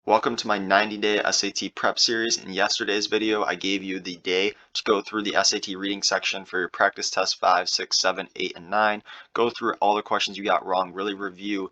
Welcome to my 90-day SAT prep series. In yesterday's video, I gave you the day to go through the SAT reading section for your practice test 5, 6, 7, 8, and 9. Go through all the questions you got wrong, really review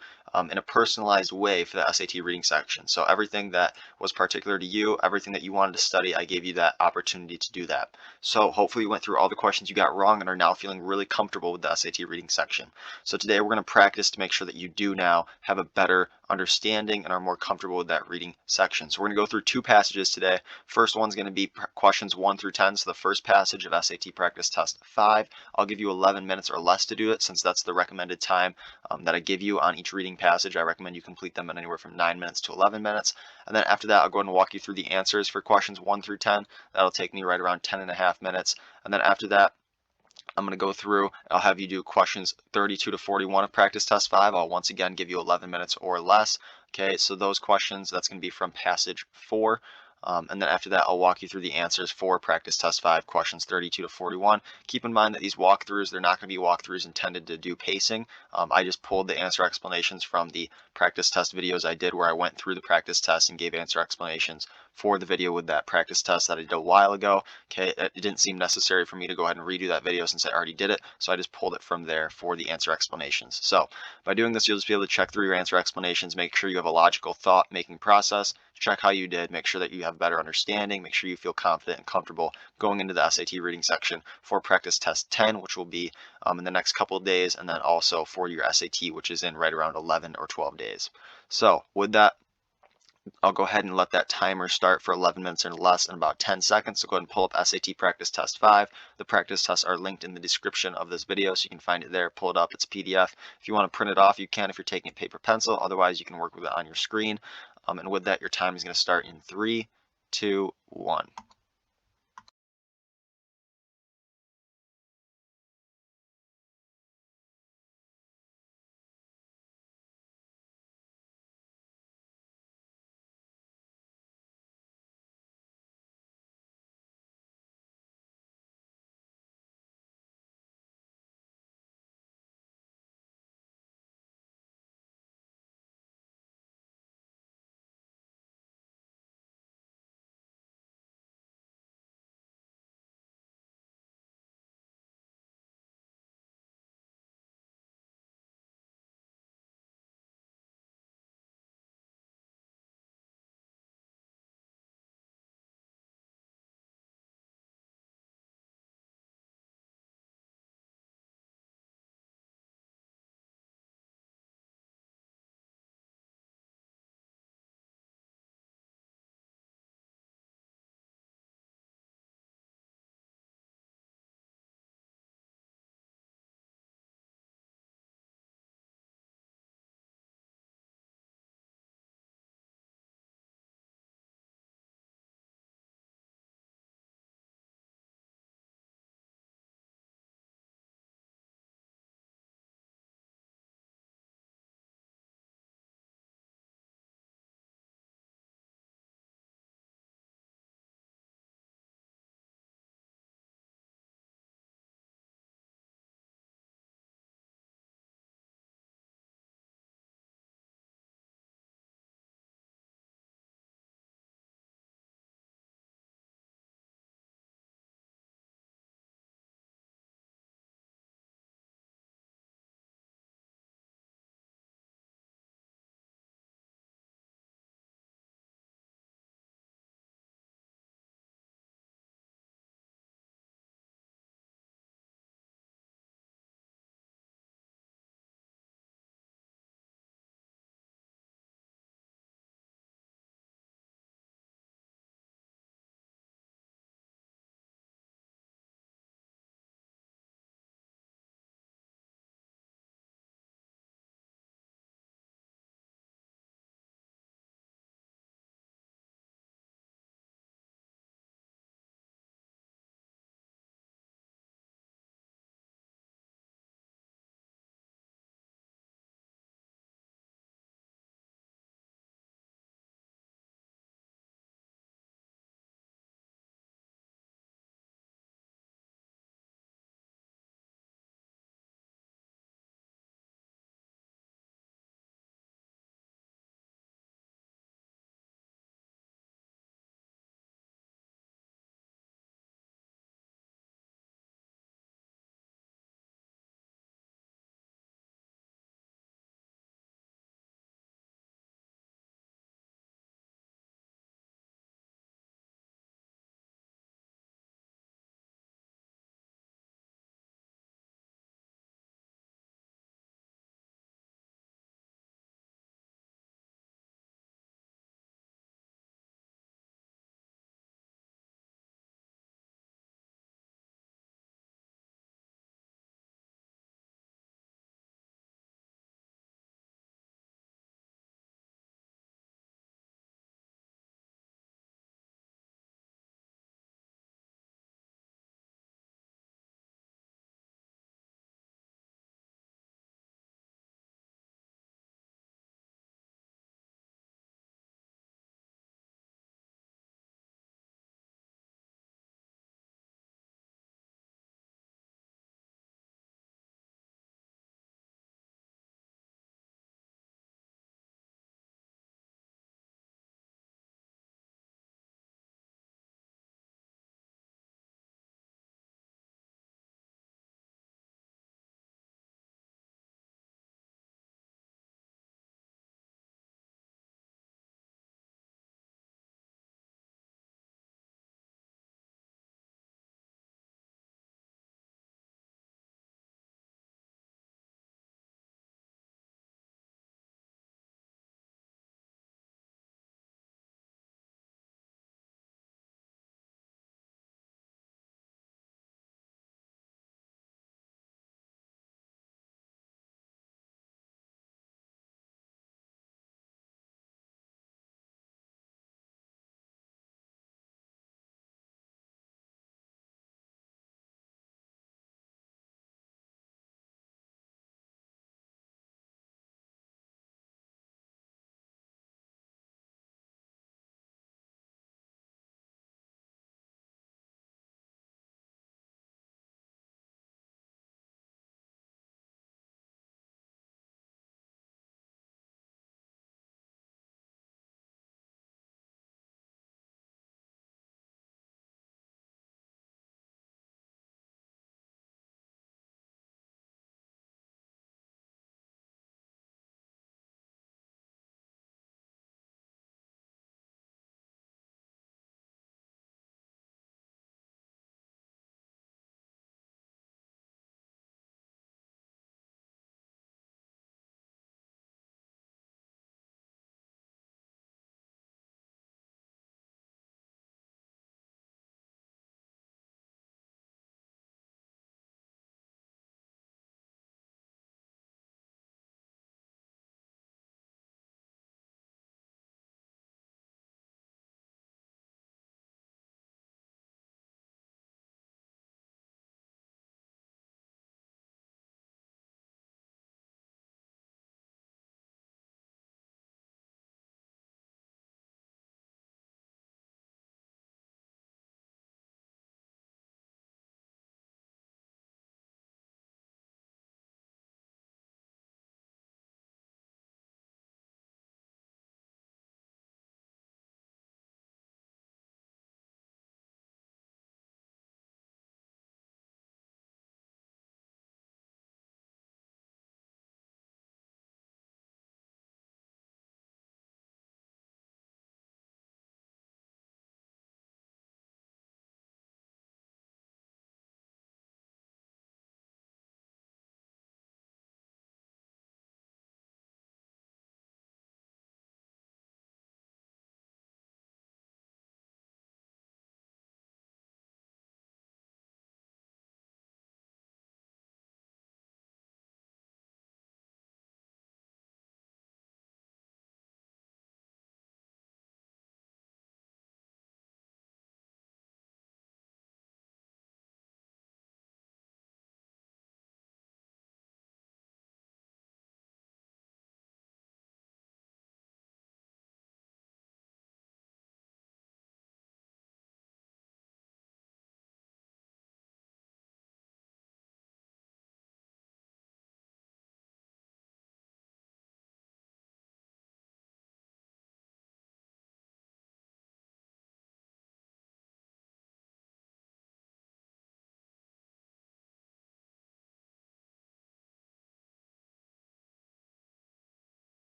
in a personalized way for the SAT reading section. So everything that was particular to you, everything that you wanted to study, I gave you that opportunity to do that. So hopefully you went through all the questions you got wrong and are now feeling really comfortable with the SAT reading section. So today we're going to practice to make sure that you do now have a better understanding and are more comfortable with that reading section. So we're going to go through two passages today. First one's going to be questions 1 through 10. So the first passage of SAT practice test 5. I'll give you 11 minutes or less to do it, since that's the recommended time that I give you on each reading passage. I recommend you complete them in anywhere from 9 minutes to 11 minutes. And then after that, I'll go ahead and walk you through the answers for questions 1 through 10. That'll take me right around 10.5 minutes. And then after that, I'm going to go through, I'll have you do questions 32 to 41 of practice test 5. I'll once again give you 11 minutes or less. Okay, so those questions, that's going to be from passage 4. And then after that, I'll walk you through the answers for practice test 5, questions 32 to 41. Keep in mind that these walkthroughs, they're not going to be walkthroughs intended to do pacing. I just pulled the answer explanations from the practice test videos I did, where I went through the practice test and gave answer explanations for the video with that practice test that I did a while ago. Okay, it didn't seem necessary for me to go ahead and redo that video since I already did it, so I just pulled it from there for the answer explanations. So by doing this, you'll just be able to check through your answer explanations, make sure you have a logical thought-making process, check how you did, make sure that you have better understanding, make sure you feel confident and comfortable going into the SAT reading section for practice test 10, which will be in the next couple of days, and then also for your SAT, which is in right around 11 or 12 days. So with that, I'll go ahead and let that timer start for 11 minutes or less in about 10 seconds. So go ahead and pull up SAT practice test 5. The practice tests are linked in the description of this video, so you can find it there, pull it up. It's PDF. If you want to print it off, you can if you're taking paper pencil. Otherwise, you can work with it on your screen. And with that, your time is going to start in 3, 2, 1.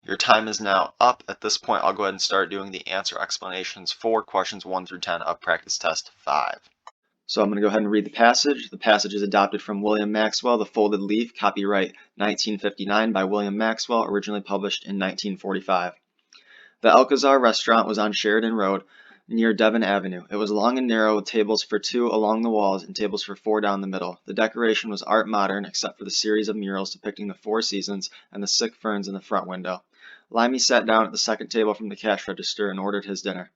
Your time is now up. At this point, I'll go ahead and start doing the answer explanations for questions 1 through 10 of practice test 5. So I'm going to go ahead and read the passage. The passage is adopted from William Maxwell, The Folded Leaf, copyright 1959 by William Maxwell, originally published in 1945. The Alcazar restaurant was on Sheridan Road, near Devon Avenue. It was long and narrow, with tables for 2 along the walls and tables for 4 down the middle. The decoration was art modern, except for the series of murals depicting the 4 seasons and the sick ferns in the front window. Limey sat down at the second table from the cash register and ordered his dinner.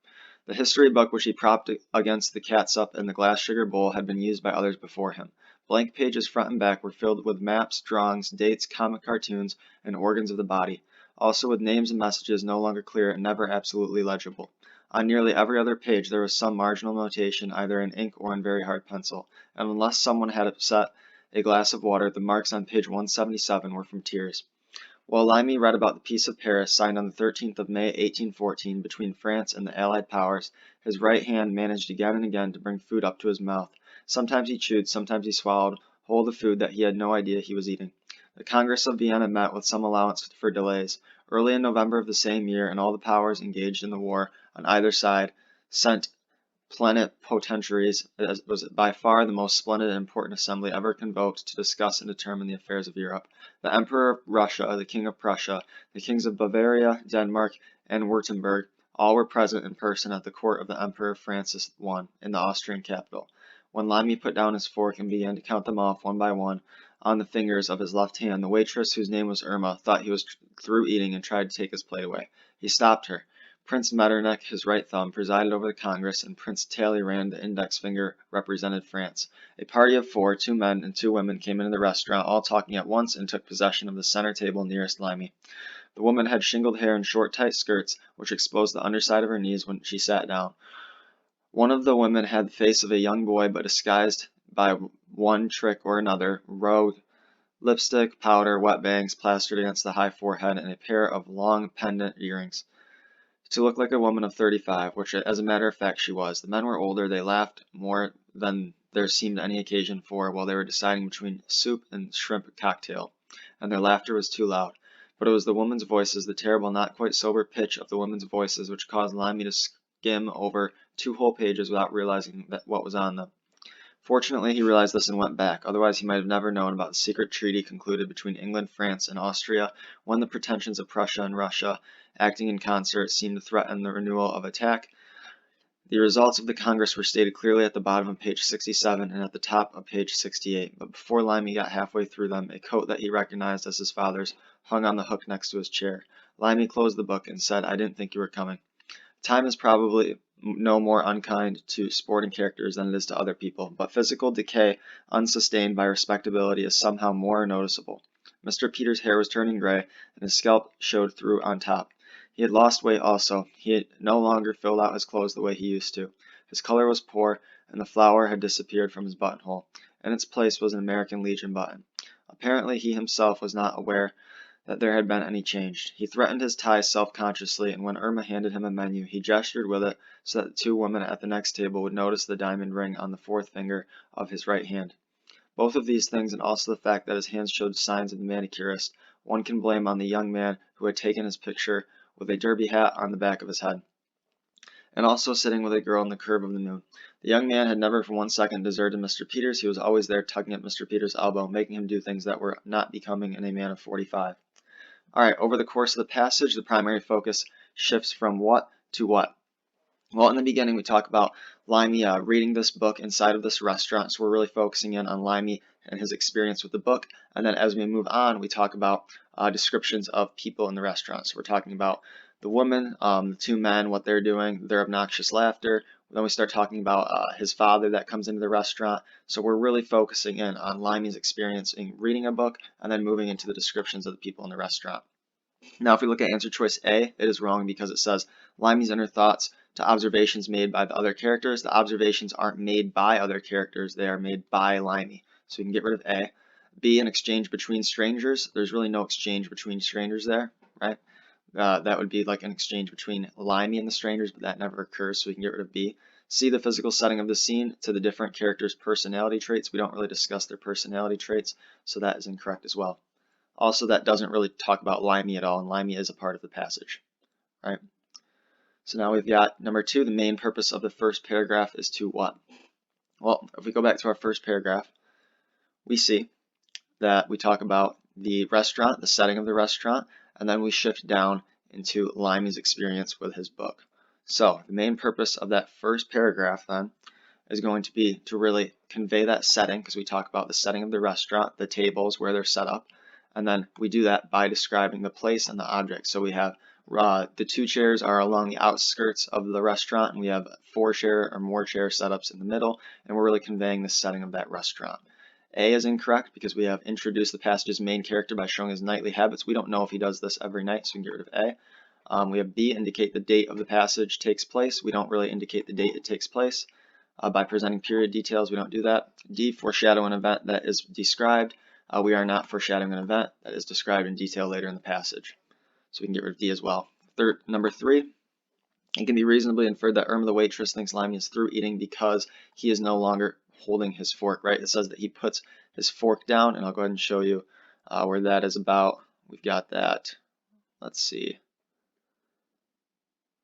The history book which he propped against the catsup and the glass sugar bowl had been used by others before him. Blank pages front and back were filled with maps, drawings, dates, comic cartoons, and organs of the body, also with names and messages no longer clear and never absolutely legible. On nearly every other page there was some marginal notation, either in ink or in very hard pencil, and unless someone had upset a glass of water, the marks on page 177 were from tears. While Limey read about the Peace of Paris, signed on the 13th of May, 1814, between France and the Allied powers, his right hand managed again and again to bring food up to his mouth. Sometimes he chewed, sometimes he swallowed whole the food that he had no idea he was eating. The Congress of Vienna met with some allowance for delays. Early in November of the same year, and all the powers engaged in the war on either side sent plenipotentiaries. It was by far the most splendid and important assembly ever convoked to discuss and determine the affairs of Europe. The Emperor of Russia, the King of Prussia, the Kings of Bavaria, Denmark, and Württemberg, all were present in person at the court of the Emperor Francis I in the Austrian capital. When Limey put down his fork and began to count them off one by one on the fingers of his left hand, the waitress, whose name was Irma, thought he was through eating and tried to take his plate away. He stopped her. Prince Metternich, his right thumb, presided over the Congress, and Prince Talleyrand, the index finger, represented France. A party of 4, 2 men and 2 women, came into the restaurant, all talking at once, and took possession of the center table nearest Limey. The woman had shingled hair and short, tight skirts, which exposed the underside of her knees when she sat down. One of the women had the face of a young boy, but disguised by one trick or another, lipstick, powder, wet bangs plastered against the high forehead, and a pair of long pendant earrings, to look like a woman of 35, which as a matter of fact she was. The men were older. They laughed more than there seemed any occasion for while they were deciding between soup and shrimp cocktail, and their laughter was too loud. But it was the women's voices, the terrible, not quite sober pitch of the women's voices, which caused Limey to skim over 2 whole pages without realizing what was on them. Fortunately, he realized this and went back. Otherwise, he might have never known about the secret treaty concluded between England, France, and Austria, when the pretensions of Prussia and Russia, acting in concert, seemed to threaten the renewal of attack. The results of the Congress were stated clearly at the bottom of page 67 and at the top of page 68, but before Limey got halfway through them, a coat that he recognized as his father's hung on the hook next to his chair. Limey closed the book and said, "I didn't think you were coming." Time is probably no more unkind to sporting characters than it is to other people, but physical decay unsustained by respectability is somehow more noticeable. Mr. Peters' hair was turning gray, and his scalp showed through on top. He had lost weight also. He had no longer filled out his clothes the way he used to. His color was poor, and the flower had disappeared from his buttonhole. In its place was an American Legion button. Apparently he himself was not aware that there had been any change. He threatened his tie self-consciously, and when Irma handed him a menu, he gestured with it so that the 2 women at the next table would notice the diamond ring on the 4th finger of his right hand. Both of these things, and also the fact that his hands showed signs of the manicurist, one can blame on the young man who had taken his picture with a derby hat on the back of his head, and also sitting with a girl in the curve of the moon. The young man had never for 1 second deserted Mr. Peters. He was always there tugging at Mr. Peters' elbow, making him do things that were not becoming in a man of 45. Alright, over the course of the passage, the primary focus shifts from what to what. Well, in the beginning, we talk about Limey reading this book inside of this restaurant, so we're really focusing in on Limey and his experience with the book. And then as we move on, we talk about descriptions of people in the restaurant. So we're talking about the woman, the 2 men, what they're doing, their obnoxious laughter. Then we start talking about his father that comes into the restaurant. So we're really focusing in on Limey's experience in reading a book and then moving into the descriptions of the people in the restaurant. Now, if we look at answer choice A, it is wrong because it says Limey's inner thoughts to observations made by the other characters. The observations aren't made by other characters, they are made by Limey. So we can get rid of A. B, an exchange between strangers. There's really no exchange between strangers there, right? That would be like an exchange between Limey and the strangers, but that never occurs, so we can get rid of B. C, the physical setting of the scene to the different characters' personality traits. We don't really discuss their personality traits, so that is incorrect as well. Also, that doesn't really talk about Limey at all, and Limey is a part of the passage, right? So now we've got number 2, the main purpose of the first paragraph is to what? Well, if we go back to our first paragraph, we see that we talk about the restaurant, the setting of the restaurant, and then we shift down into Limey's experience with his book. So the main purpose of that first paragraph then is going to be to really convey that setting, because we talk about the setting of the restaurant, the tables, where they're set up, and then we do that by describing the place and the object. So we have the 2 chairs are along the outskirts of the restaurant, and we have 4 chair or more chair setups in the middle, and we're really conveying the setting of that restaurant. A is incorrect because we have introduced the passage's main character by showing his nightly habits. We don't know if he does this every night, so we can get rid of A. We have B, indicate the date of the passage takes place. We don't really indicate the date it takes place. By presenting period details, we don't do that. D, foreshadow an event that is described. We are not foreshadowing an event that is described in detail later in the passage. So we can get rid of D as well. Number 3, it can be reasonably inferred that Irma the waitress thinks Limey is through eating because he is no longer holding his fork, right? It says that he puts his fork down, and I'll go ahead and show you where that is about. We've got that, let's see,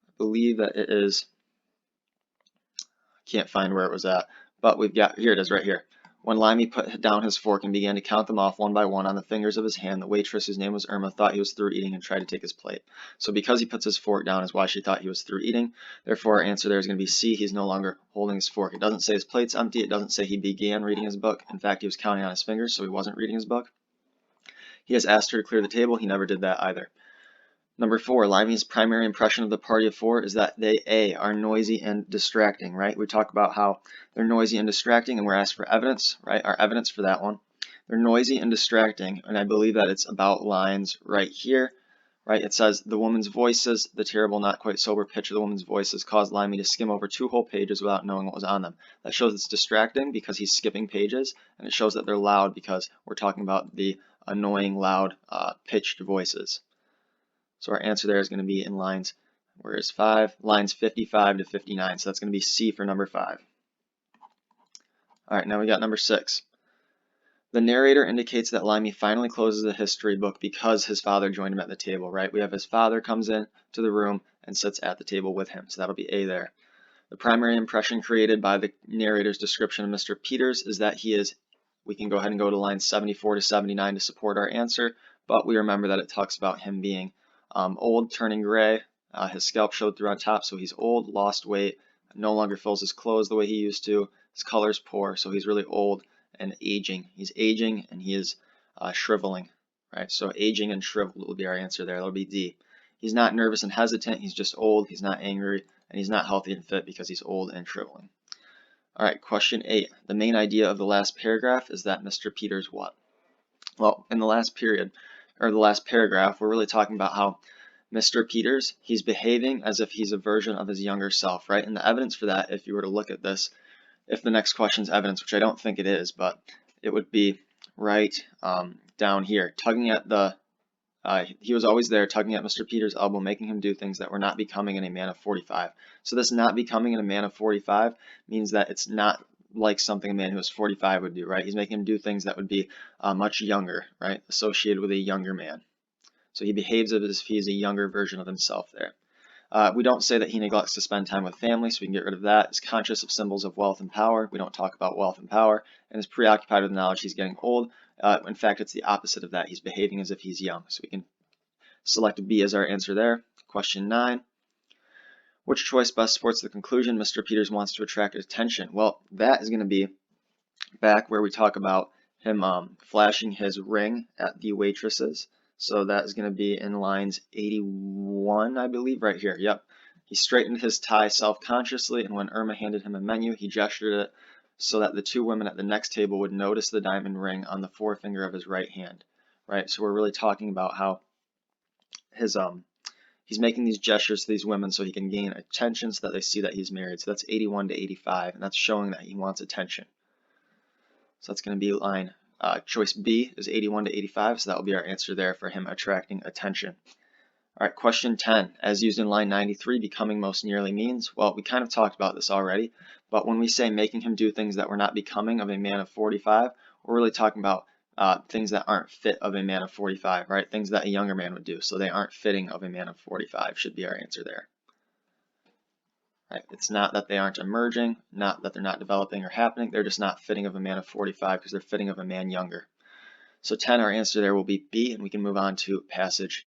I believe that it is, I can't find where it was at, but we've got, here it is right here. When Limey put down his fork and began to count them off one by one on the fingers of his hand, the waitress, whose name was Irma, thought he was through eating and tried to take his plate. So because he puts his fork down is why she thought he was through eating. Therefore, our answer there is going to be C, he's no longer holding his fork. It doesn't say his plate's empty. It doesn't say he began reading his book. In fact, he was counting on his fingers, so he wasn't reading his book. He has asked her to clear the table. He never did that either. Number 4, Limey's primary impression of the party of 4 is that they, A, are noisy and distracting, right? We talk about how they're noisy and distracting, and we're asked for evidence, right? Our evidence for that one. They're noisy and distracting, and I believe that it's about lines right here, right? It says, the woman's voices, the terrible, not quite sober pitch of the woman's voices caused Limey to skim over 2 whole pages without knowing what was on them. That shows it's distracting because he's skipping pages, and it shows that they're loud because we're talking about the annoying, loud, pitched voices. So our answer there is going to be in lines, where is 5? Lines 55 to 59. So that's going to be C for number 5. All right, now we got number 6. The narrator indicates that Limey finally closes the history book because his father joined him at the table, right? We have his father comes in to the room and sits at the table with him. So that'll be A there. The primary impression created by the narrator's description of Mr. Peters is that he is, we can go ahead and go to lines 74 to 79 to support our answer, but we remember that it talks about him being old, turning gray. His scalp showed through on top, so he's old, lost weight, no longer fills his clothes the way he used to. His color's poor, so he's really old and aging. He's aging and he is shriveling, right? So aging and shriveled will be our answer there. That'll be D. He's not nervous and hesitant. He's just old. He's not angry, and he's not healthy and fit because he's old and shriveling. All right, question 8. The main idea of the last paragraph is that Mr. Peters what? Well, in the last period, or the last paragraph, we're really talking about how Mr. Peters, he's behaving as if he's a version of his younger self, right? And the evidence for that, if you were to look at this, if the next question is evidence, which I don't think it is, but it would be right down here, tugging at the, he was always there, tugging at Mr. Peters' elbow, making him do things that were not becoming in a man of 45. So this not becoming in a man of 45 means that it's not like something a man who was 45 would do, right? He's making him do things that would be much younger, right? Associated with a younger man. So he behaves as if he's a younger version of himself there. We don't say that he neglects to spend time with family, so we can get rid of that. Is conscious of symbols of wealth and power. We don't talk about wealth and power. And is preoccupied with the knowledge he's getting old. In fact, it's the opposite of that. He's behaving as if he's young. So we can select B as our answer there. Question 9. Which choice best supports the conclusion Mr. Peters wants to attract attention? Well, that is going to be back where we talk about him flashing his ring at the waitresses. So that is going to be in lines 81, I believe, right here. Yep. He straightened his tie self-consciously, and when Irma handed him a menu, he gestured it so that the 2 women at the next table would notice the diamond ring on the forefinger of his right hand. Right? So we're really talking about how his he's making these gestures to these women so he can gain attention so that they see that he's married. So that's 81 to 85, and that's showing that he wants attention. So that's going to be line choice B is 81 to 85, so that will be our answer there for him attracting attention. All right, question 10. As used in line 93, becoming most nearly means, well, we kind of talked about this already, but when we say making him do things that were not becoming of a man of 45, we're really talking about things that aren't fit of a man of 45, right? Things that a younger man would do. So they aren't fitting of a man of 45 should be our answer there. Right? It's not that they aren't emerging, not that they're not developing or happening. They're just not fitting of a man of 45 because they're fitting of a man younger. So 10, our answer there will be B, and we can move on to passage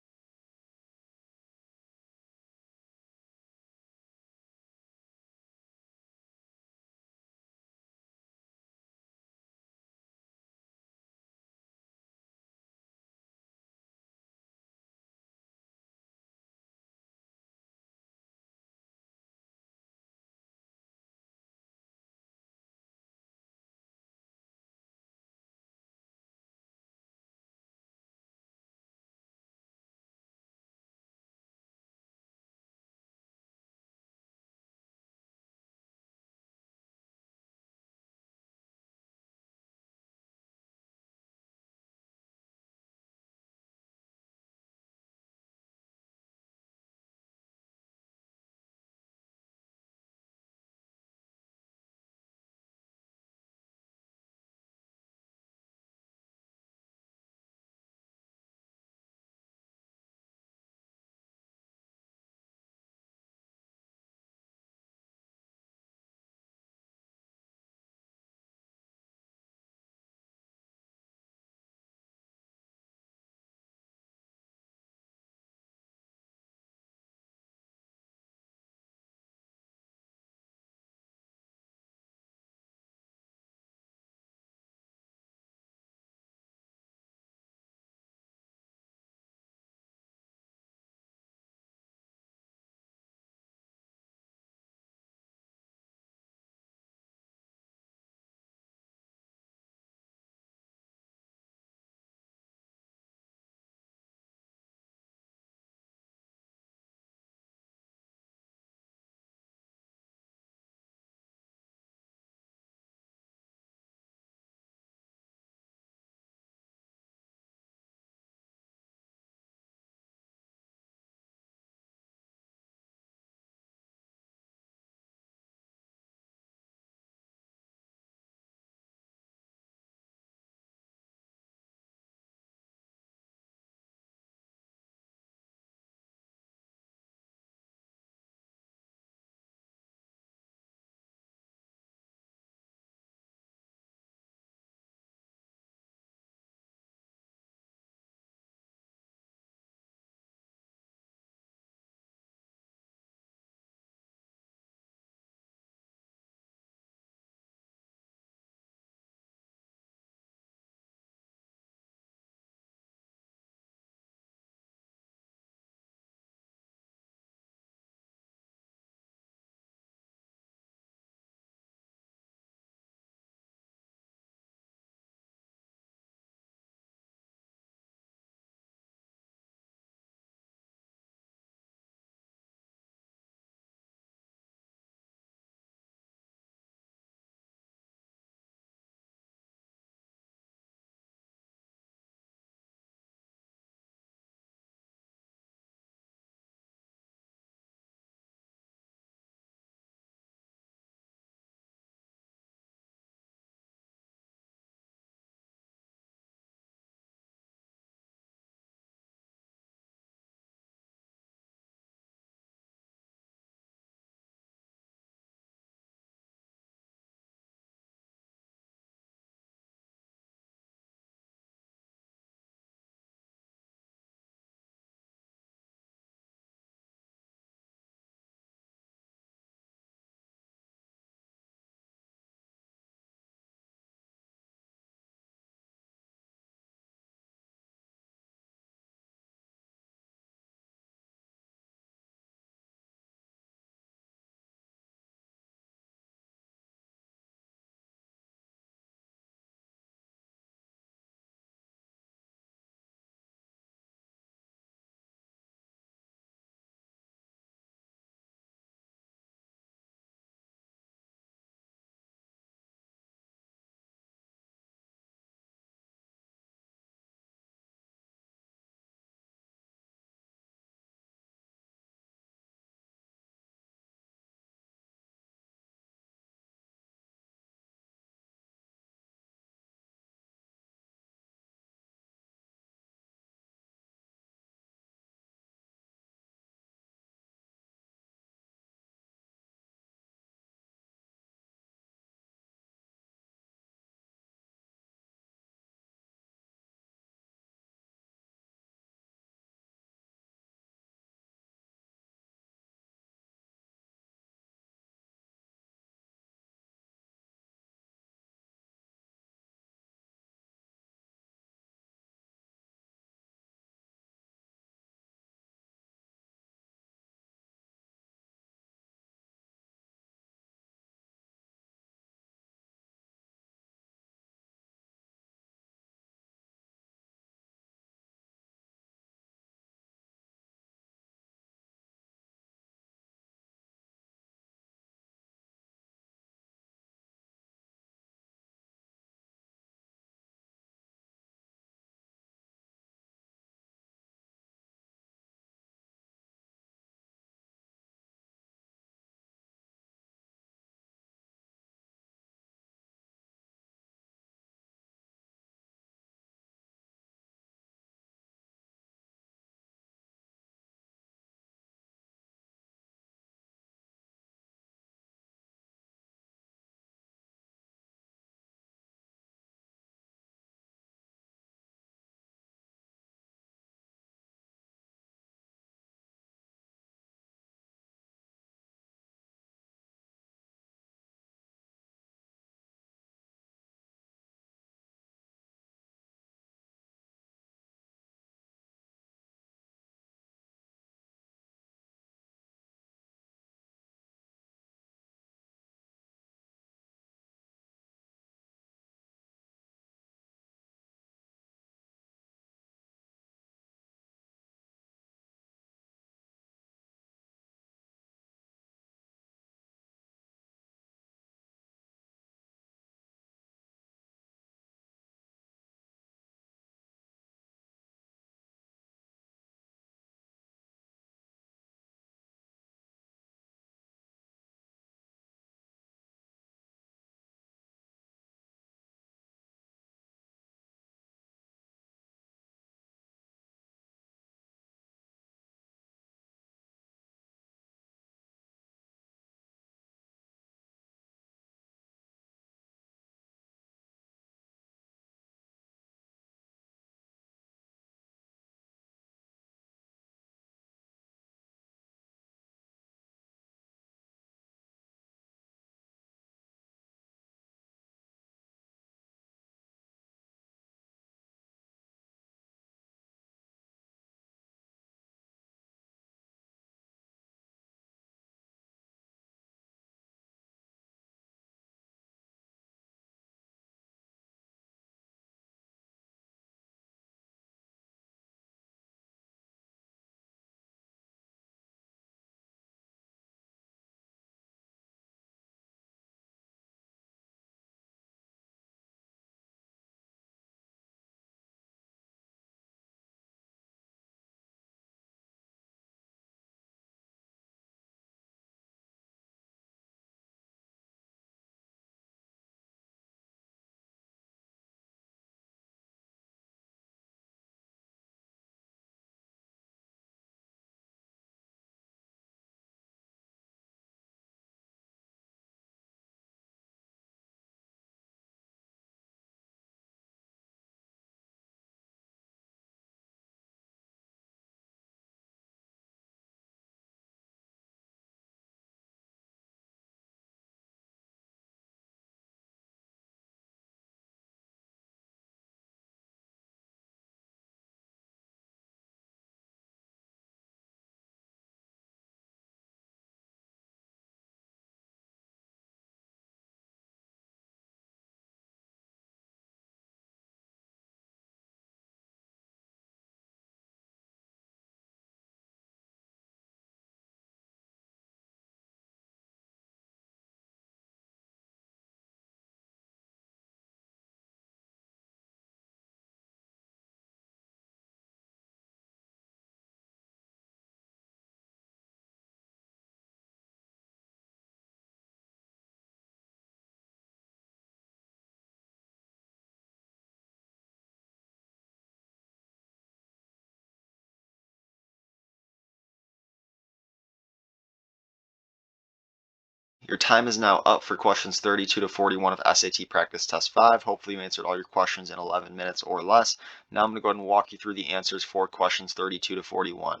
Your time is now up for questions 32 to 41 of SAT Practice Test 5. Hopefully you answered all your questions in 11 minutes or less. Now I'm going to go ahead and walk you through the answers for questions 32 to 41.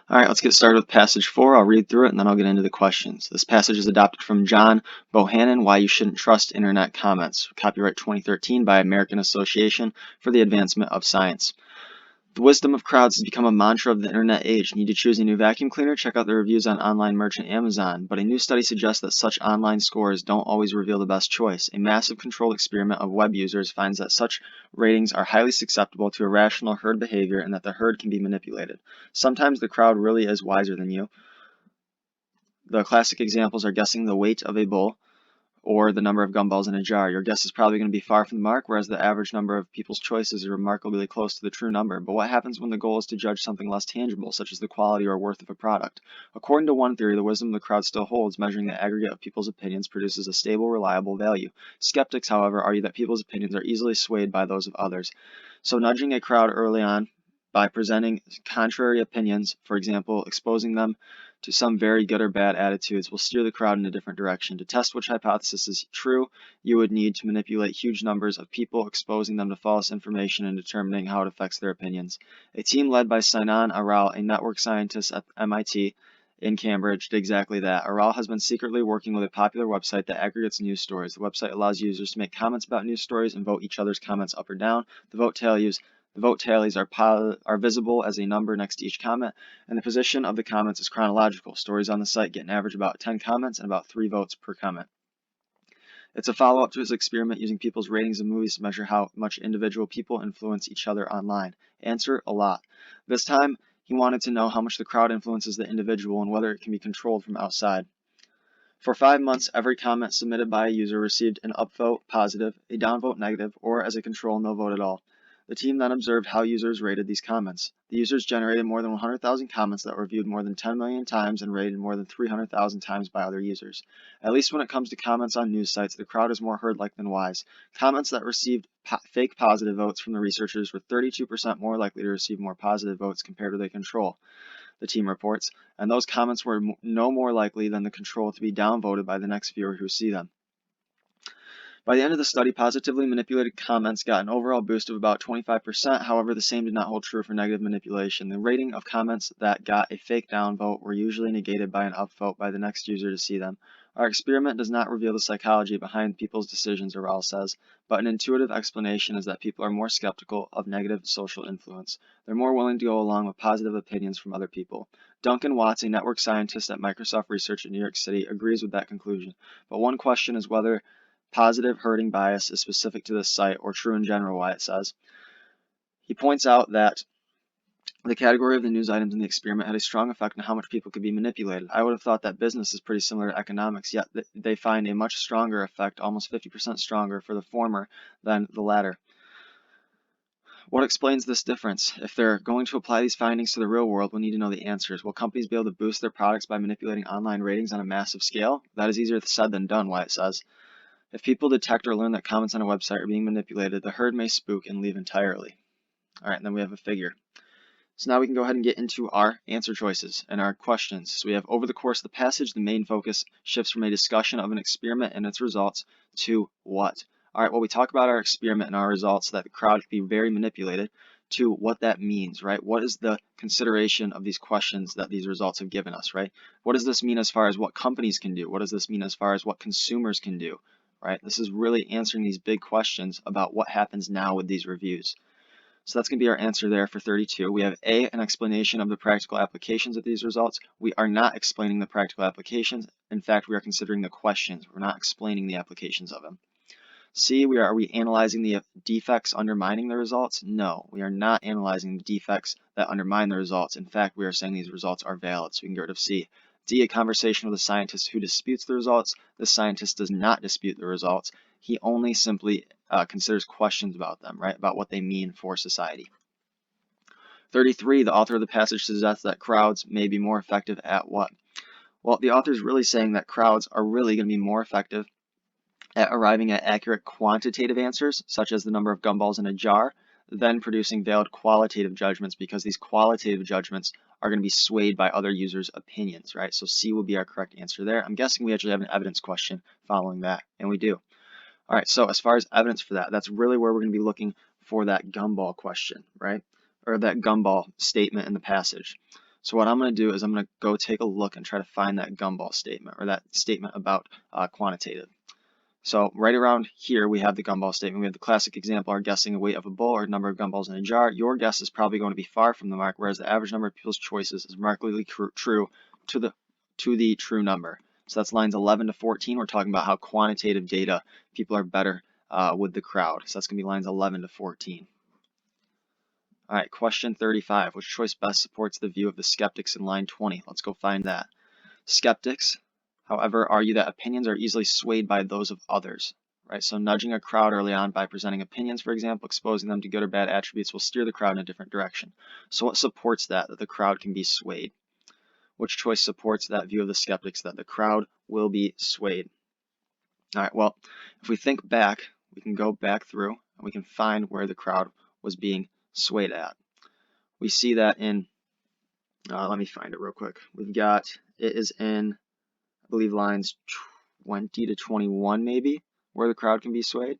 All right, let's get started with passage 4. I'll read through it and then I'll get into the questions. This passage is adopted from John Bohannon, Why You Shouldn't Trust Internet Comments, copyright 2013 by American Association for the Advancement of Science. The wisdom of crowds has become a mantra of the internet age. Need to choose a new vacuum cleaner? Check out the reviews on online merchant Amazon. But a new study suggests that such online scores don't always reveal the best choice. A massive controlled experiment of web users finds that such ratings are highly susceptible to irrational herd behavior and that the herd can be manipulated. Sometimes the crowd really is wiser than you. The classic examples are guessing the weight of a bull or the number of gumballs in a jar. Your guess is probably going to be far from the mark, whereas the average number of people's choices is remarkably close to the true number. But what happens when the goal is to judge something less tangible, such as the quality or worth of a product? According to one theory, the wisdom of the crowd still holds. Measuring the aggregate of people's opinions produces a stable, reliable value. Skeptics, however, argue that people's opinions are easily swayed by those of others. So nudging a crowd early on by presenting contrary opinions, for example, exposing them to some very good or bad attitudes, will steer the crowd in a different direction. To test which hypothesis is true, you would need to manipulate huge numbers of people, exposing them to false information and determining how it affects their opinions. A team led by Sinan Aral, a network scientist at MIT in Cambridge, did exactly that. Aral has been secretly working with a popular website that aggregates news stories. The website allows users to make comments about news stories and vote each other's comments up or down. The vote tallies are visible as a number next to each comment, and the position of the comments is chronological. Stories on the site get an average of about 10 comments and about 3 votes per comment. It's a follow-up to his experiment using people's ratings of movies to measure how much individual people influence each other online. Answer: a lot. This time, he wanted to know how much the crowd influences the individual and whether it can be controlled from outside. For 5 months, every comment submitted by a user received an upvote positive, a downvote negative, or as a control, no vote at all. The team then observed how users rated these comments. The users generated more than 100,000 comments that were viewed more than 10 million times and rated more than 300,000 times by other users. At least when it comes to comments on news sites, the crowd is more herd-like than wise. Comments that received fake positive votes from the researchers were 32% more likely to receive more positive votes compared to the control, the team reports, and those comments were no more likely than the control to be downvoted by the next viewer who see them. By the end of the study, positively manipulated comments got an overall boost of about 25%. However, the same did not hold true for negative manipulation. The rating of comments that got a fake downvote were usually negated by an upvote by the next user to see them. Our experiment does not reveal the psychology behind people's decisions, Aral says, but an intuitive explanation is that people are more skeptical of negative social influence. They're more willing to go along with positive opinions from other people. Duncan Watts, a network scientist at Microsoft Research in New York City, agrees with that conclusion. But one question is whether positive herding bias is specific to this site or true in general, Wyatt says. He points out that the category of the news items in the experiment had a strong effect on how much people could be manipulated. I would have thought that business is pretty similar to economics, yet they find a much stronger effect, almost 50% stronger for the former than the latter. What explains this difference? If they're going to apply these findings to the real world, we'll need to know the answers. Will companies be able to boost their products by manipulating online ratings on a massive scale? That is easier said than done, Wyatt says. If people detect or learn that comments on a website are being manipulated, the herd may spook and leave entirely. All right, and then we have a figure. So now we can go ahead and get into our answer choices and our questions. So we have, over the course of the passage, the main focus shifts from a discussion of an experiment and its results to what? All right, well, we talk about our experiment and our results, that the crowd can be very manipulated, to what that means, right? What is the consideration of these questions that these results have given us, right? What does this mean as far as what companies can do? What does this mean as far as what consumers can do? Right? This is really answering these big questions about what happens now with these reviews. So that's going to be our answer there for 32. We have A, an explanation of the practical applications of these results. We are not explaining the practical applications. In fact, we are considering the questions. We're not explaining the applications of them. C, are we analyzing the defects undermining the results? No, we are not analyzing the defects that undermine the results. In fact, we are saying these results are valid, so we can get rid of C. D, a conversation with a scientist who disputes the results. The scientist does not dispute the results. He only simply considers questions about them, right? About what they mean for society. 33, the author of the passage suggests that crowds may be more effective at what? Well, the author is really saying that crowds are really going to be more effective at arriving at accurate quantitative answers, such as the number of gumballs in a jar, than producing valid qualitative judgments, because these qualitative judgments are going to be swayed by other users' opinions, right? So C will be our correct answer there. I'm guessing we actually have an evidence question following that, and we do. All right, so as far as evidence for that, that's really where we're going to be looking for that gumball question, right? Or that gumball statement in the passage. So what I'm going to do is I'm going to go take a look and try to find that gumball statement, or that statement about quantitative. So right around here we have the gumball statement. We have the classic example, are guessing the weight of a bull or number of gumballs in a jar. Your guess is probably going to be far from the mark, whereas the average number of people's choices is markedly true to the true number. So that's lines 11 to 14. We're talking about how quantitative data people are better with the crowd. So that's going to be lines 11 to 14. All right, question 35. Which choice best supports the view of the skeptics in line 20? Let's go find that. Skeptics, however, argue that opinions are easily swayed by those of others, right? So nudging a crowd early on by presenting opinions, for example, exposing them to good or bad attributes will steer the crowd in a different direction. So what supports that the crowd can be swayed? Which choice supports that view of the skeptics that the crowd will be swayed? All right, well, if we think back, we can go back through and we can find where the crowd was being swayed at. We see that in, let me find it real quick. We've got, it is in, I believe, lines 20 to 21 maybe, where the crowd can be swayed.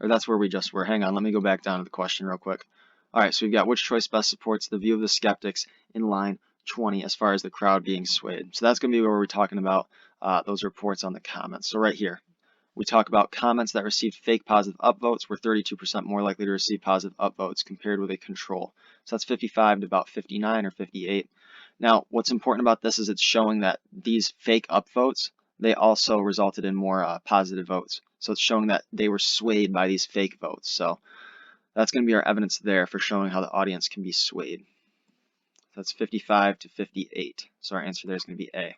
Or that's where we just were. Hang on, let me go back down to the question real quick. All right, so we've got which choice best supports the view of the skeptics in line 20 as far as the crowd being swayed. So that's going to be where we're talking about those reports on the comments. So right here, we talk about comments that received fake positive upvotes were 32% more likely to receive positive upvotes compared with a control. So that's 55 to about 59 or 58. Now, what's important about this is it's showing that these fake upvotes, they also resulted in more positive votes. So it's showing that they were swayed by these fake votes. So that's going to be our evidence there for showing how the audience can be swayed. That's 55 to 58. So our answer there is going to be A.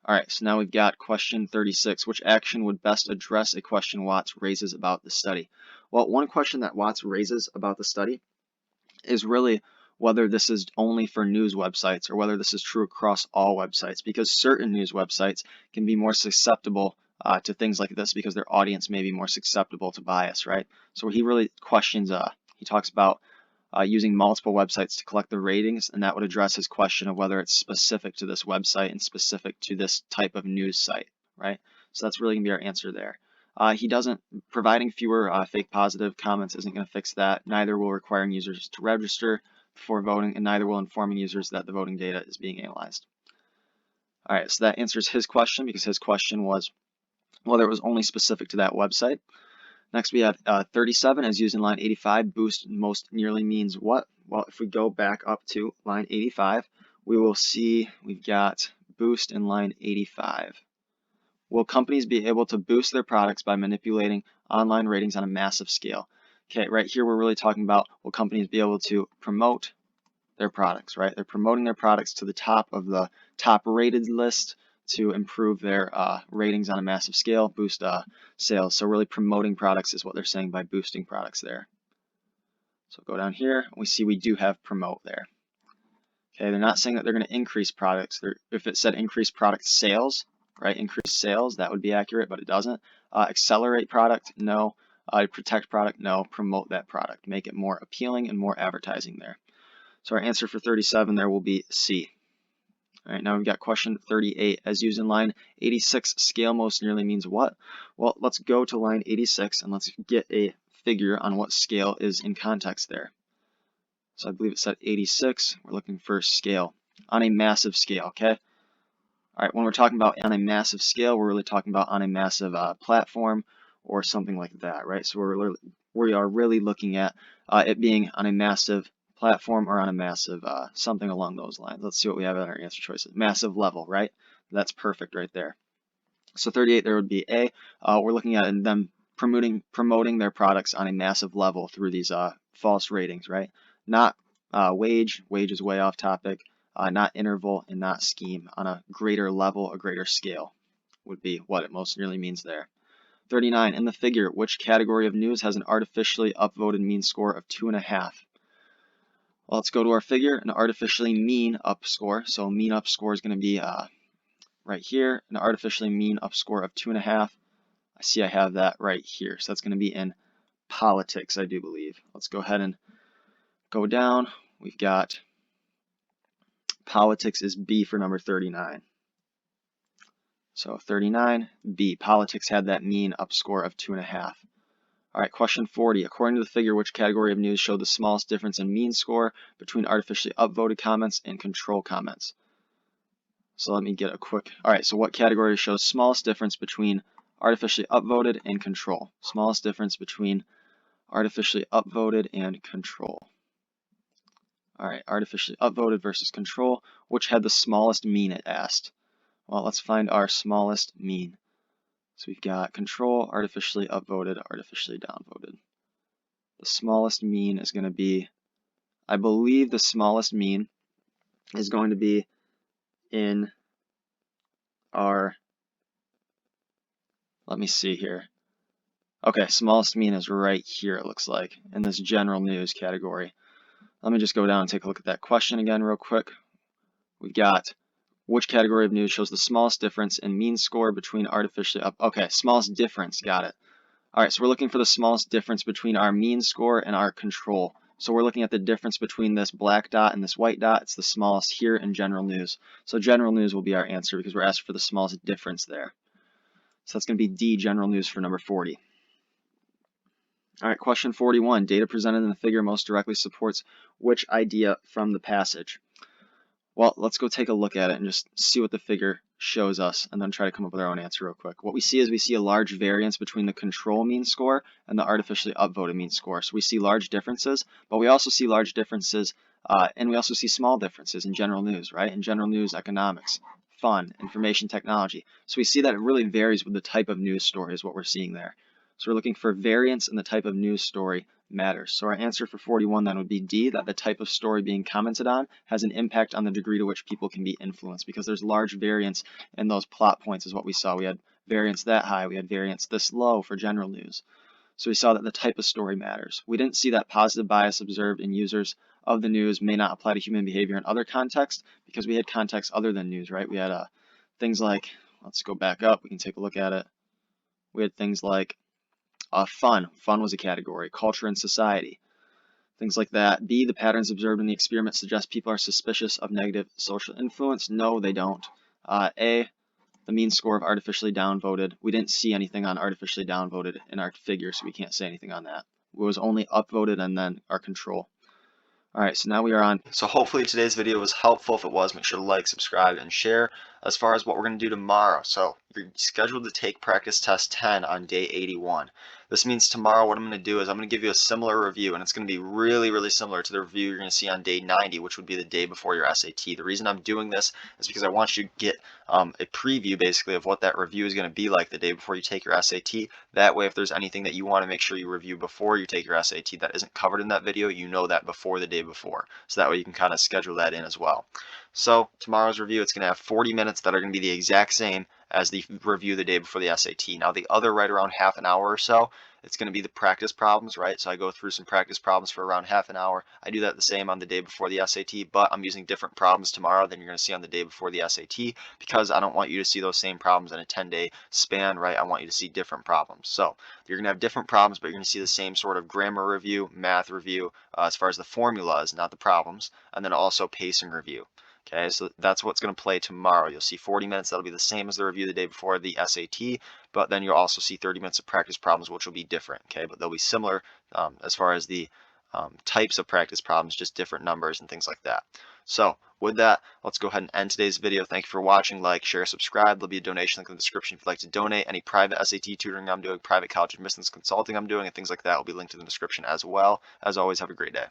All right, so now we've got question 36. Which action would best address a question Watts raises about the study? Well, one question that Watts raises about the study is really whether this is only for news websites or whether this is true across all websites, because certain news websites can be more susceptible to things like this because their audience may be more susceptible to bias, right? So he really questions, he talks about using multiple websites to collect the ratings, and that would address his question of whether it's specific to this website and specific to this type of news site, right? So that's really going to be our answer there. He doesn't, providing fewer fake positive comments isn't going to fix that. Neither will requiring users to register before voting, and neither will informing users that the voting data is being analyzed. All right, so that answers his question because his question was whether it was only specific to that website. Next we have 37 as used in line 85. Boost most nearly means what? Well, if we go back up to line 85, we will see we've got boost in line 85. Will companies be able to boost their products by manipulating online ratings on a massive scale? Okay, right here we're really talking about will companies be able to promote their products, right? They're promoting their products to the top of the top rated list to improve their ratings on a massive scale, boost sales. So really promoting products is what they're saying by boosting products there. So go down here, and we see we do have promote there. Okay, they're not saying that they're going to increase products. If it said increase product sales, right, increase sales, that would be accurate, but it doesn't. Accelerate product, no. Protect product, no. Promote that product. Make it more appealing and more advertising there. So our answer for 37 there will be C. All right, now we've got question 38. As used in line 86, scale most nearly means what? Well, let's go to line 86 and let's get a figure on what scale is in context there. So I believe it said 86. We're looking for scale on a massive scale, okay? All right, when we're talking about on a massive scale, we're really talking about on a massive platform or something like that, right? So we are really looking at it being on a massive platform or on a massive something along those lines. Let's see what we have in our answer choices. Massive level, right? That's perfect right there. So 38 there would be A. We're looking at them promoting their products on a massive level through these false ratings, right? Not wage is way off topic, not interval and not scheme. On a greater level, a greater scale would be what it most nearly means there. 39, in the figure, which category of news has an artificially upvoted mean score of 2.5? Well, let's go to our figure, an artificially mean up score. So mean up score is going to be right here, an artificially mean up score of 2.5. I see I have that right here. So that's going to be in politics, I do believe. Let's go ahead and go down. We've got Politics is B for number 39. So 39, B. Politics had that mean up score of 2.5. All right, question 40. According to the figure, which category of news showed the smallest difference in mean score between artificially upvoted comments and control comments? So let me get a quick... All right, so what category shows smallest difference between artificially upvoted and control? Smallest difference between artificially upvoted and control. All right, artificially upvoted versus control. Which had the smallest mean, it asked? Well, let's find our smallest mean. So we've got control, artificially upvoted, artificially downvoted. The smallest mean is going to be, I believe the smallest mean is going to be in our, let me see here. Okay, smallest mean is right here, it looks like, in this general news category. Let me just go down and take a look at that question again real quick. We've got, which category of news shows the smallest difference in mean score between artificially up? Okay, smallest difference, got it. All right, so we're looking for the smallest difference between our mean score and our control. So we're looking at the difference between this black dot and this white dot. It's the smallest here in general news. So general news will be our answer because we're asked for the smallest difference there. So that's going to be D, general news for number 40. All right, question 41. Data presented in the figure most directly supports which idea from the passage? Well, let's go take a look at it and just see what the figure shows us and then try to come up with our own answer real quick. What we see is we see a large variance between the control mean score and the artificially upvoted mean score. So we see large differences, but we also see large differences and we also see small differences in general news, right? In general news, economics, fun, information technology. So we see that it really varies with the type of news story is what we're seeing there. So we're looking for variance in the type of news story matters. So our answer for 41 then would be D, that the type of story being commented on has an impact on the degree to which people can be influenced, because there's large variance in those plot points is what we saw. We had variance that high, we had variance this low for general news. So we saw that the type of story matters. We didn't see that positive bias observed in users of the news may not apply to human behavior in other contexts, because we had contexts other than news, right? We had things like, let's go back up, we can take a look at it. We had things like fun was a category, culture and society, things like that. B, the patterns observed in the experiment suggest people are suspicious of negative social influence. No, they don't. A, the mean score of artificially downvoted. We didn't see anything on artificially downvoted in our figure, so we can't say anything on that. It was only upvoted and then our control. All right, so now we are on. So hopefully today's video was helpful. If it was, make sure to like, subscribe, and share. As far as what we're going to do tomorrow, so you're scheduled to take practice test 10 on day 81. This means tomorrow what I'm going to do is I'm going to give you a similar review, and it's going to be really, really similar to the review you're going to see on day 90, which would be the day before your SAT. The reason I'm doing this is because I want you to get a preview basically of what that review is going to be like the day before you take your SAT. That way, if there's anything that you want to make sure you review before you take your SAT that isn't covered in that video, you know that before the day before. So that way you can kind of schedule that in as well. So tomorrow's review, it's going to have 40 minutes that are going to be the exact same as the review the day before the SAT. Now the other right around half an hour or so, it's going to be the practice problems, right? So I go through some practice problems for around half an hour. I do that the same on the day before the SAT, but I'm using different problems tomorrow than you're going to see on the day before the SAT, because I don't want you to see those same problems in a 10-day span, right? I want you to see different problems. So you're going to have different problems, but you're going to see the same sort of grammar review, math review, as far as the formulas, not the problems, and then also pacing review. Okay, so that's what's going to play tomorrow. You'll see 40 minutes. That'll be the same as the review the day before the SAT, but then you'll also see 30 minutes of practice problems, which will be different. Okay, but they'll be similar as far as the types of practice problems, just different numbers and things like that. So with that, let's go ahead and end today's video. Thank you for watching. Like, share, subscribe. There'll be a donation link in the description if you'd like to donate. Any private SAT tutoring I'm doing, private college admissions consulting I'm doing, and things like that will be linked in the description as well. As always, have a great day.